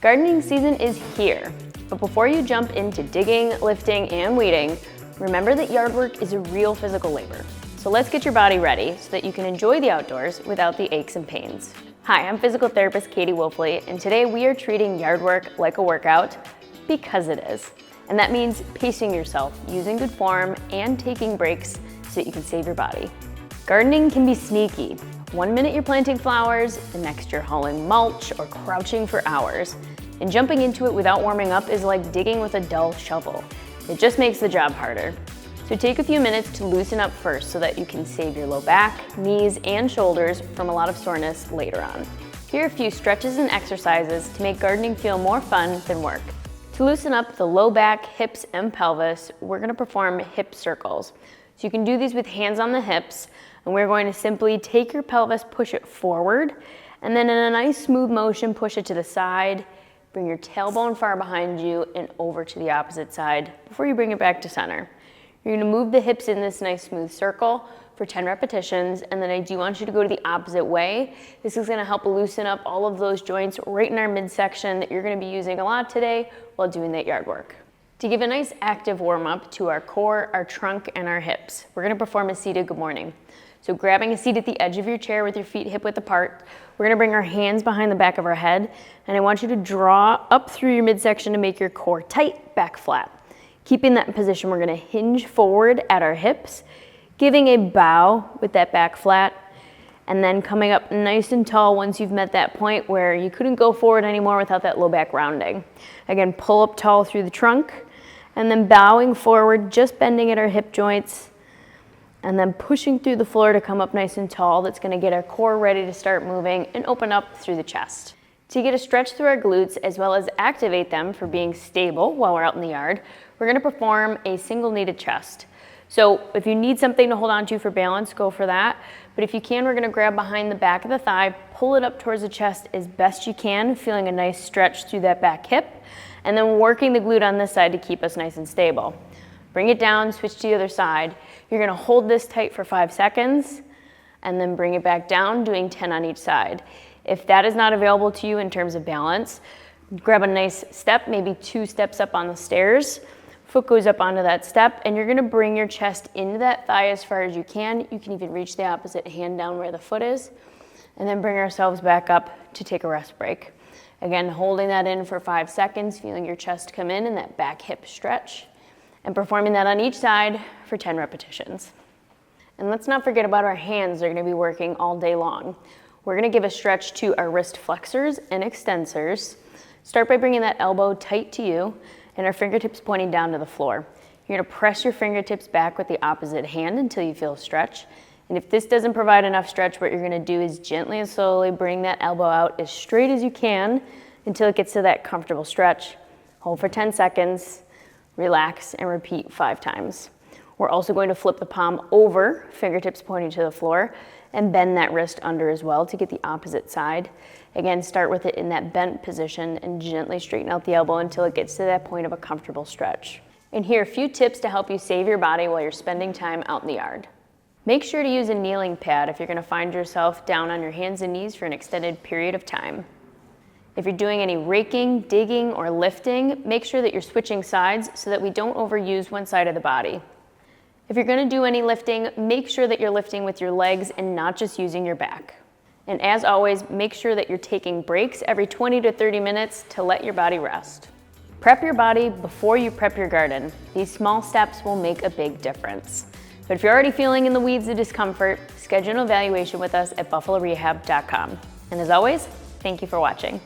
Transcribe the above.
Gardening season is here, but before you jump into digging, lifting, and weeding, remember that yard work is a real physical labor. So let's get your body ready so that you can enjoy the outdoors without the aches and pains. Hi, I'm physical therapist Katie Wolfley, and today we are treating yard work like a workout because it is. And that means pacing yourself, using good form, and taking breaks so that you can save your body. Gardening can be sneaky. 1 minute you're planting flowers, the next you're hauling mulch or crouching for hours. And jumping into it without warming up is like digging with a dull shovel. It just makes the job harder. So take a few minutes to loosen up first so that you can save your low back, knees, and shoulders from a lot of soreness later on. Here are a few stretches and exercises to make gardening feel more fun than work. To loosen up the low back, hips, and pelvis, we're gonna perform hip circles. So you can do these with hands on the hips, and we're going to simply take your pelvis, push it forward, and then in a nice smooth motion, push it to the side, bring your tailbone far behind you and over to the opposite side before you bring it back to center. You're gonna move the hips in this nice smooth circle for 10 repetitions, and then I do want you to go to the opposite way. This is gonna help loosen up all of those joints right in our midsection that you're gonna be using a lot today while doing that yard work. To give a nice active warm up to our core, our trunk, and our hips, we're gonna perform a seated good morning. So grabbing a seat at the edge of your chair with your feet hip width apart, we're gonna bring our hands behind the back of our head, and I want you to draw up through your midsection to make your core tight, back flat. Keeping that in position, we're gonna hinge forward at our hips, giving a bow with that back flat, and then coming up nice and tall once you've met that point where you couldn't go forward anymore without that low back rounding. Again, pull up tall through the trunk, and then bowing forward, just bending at our hip joints, and then pushing through the floor to come up nice and tall. That's gonna get our core ready to start moving and open up through the chest. To get a stretch through our glutes as well as activate them for being stable while we're out in the yard, we're gonna perform a single kneaded chest. So if you need something to hold on to for balance, go for that. But if you can, we're gonna grab behind the back of the thigh, pull it up towards the chest as best you can, feeling a nice stretch through that back hip, and then working the glute on this side to keep us nice and stable. Bring it down, switch to the other side. You're gonna hold this tight for 5 seconds and then bring it back down, doing 10 on each side. If that is not available to you in terms of balance, grab a nice step, maybe 2 steps up on the stairs. Foot goes up onto that step, and you're gonna bring your chest into that thigh as far as you can. You can even reach the opposite hand down where the foot is, and then bring ourselves back up to take a rest break. Again, holding that in for 5 seconds, feeling your chest come in and that back hip stretch, and performing that on each side for 10 repetitions. And let's not forget about our hands. They're gonna be working all day long. We're gonna give a stretch to our wrist flexors and extensors. Start by bringing that elbow tight to you and our fingertips pointing down to the floor. You're gonna press your fingertips back with the opposite hand until you feel a stretch. And if this doesn't provide enough stretch, what you're gonna do is gently and slowly bring that elbow out as straight as you can until it gets to that comfortable stretch. Hold for 10 seconds, relax, and repeat 5 times. We're also going to flip the palm over, fingertips pointing to the floor, and bend that wrist under as well to get the opposite side. Again, start with it in that bent position and gently straighten out the elbow until it gets to that point of a comfortable stretch. And here are a few tips to help you save your body while you're spending time out in the yard. Make sure to use a kneeling pad if you're gonna find yourself down on your hands and knees for an extended period of time. If you're doing any raking, digging, or lifting, make sure that you're switching sides so that we don't overuse one side of the body. If you're gonna do any lifting, make sure that you're lifting with your legs and not just using your back. And as always, make sure that you're taking breaks every 20 to 30 minutes to let your body rest. Prep your body before you prep your garden. These small steps will make a big difference. But if you're already feeling in the weeds of discomfort, schedule an evaluation with us at buffalorehab.com. And as always, thank you for watching.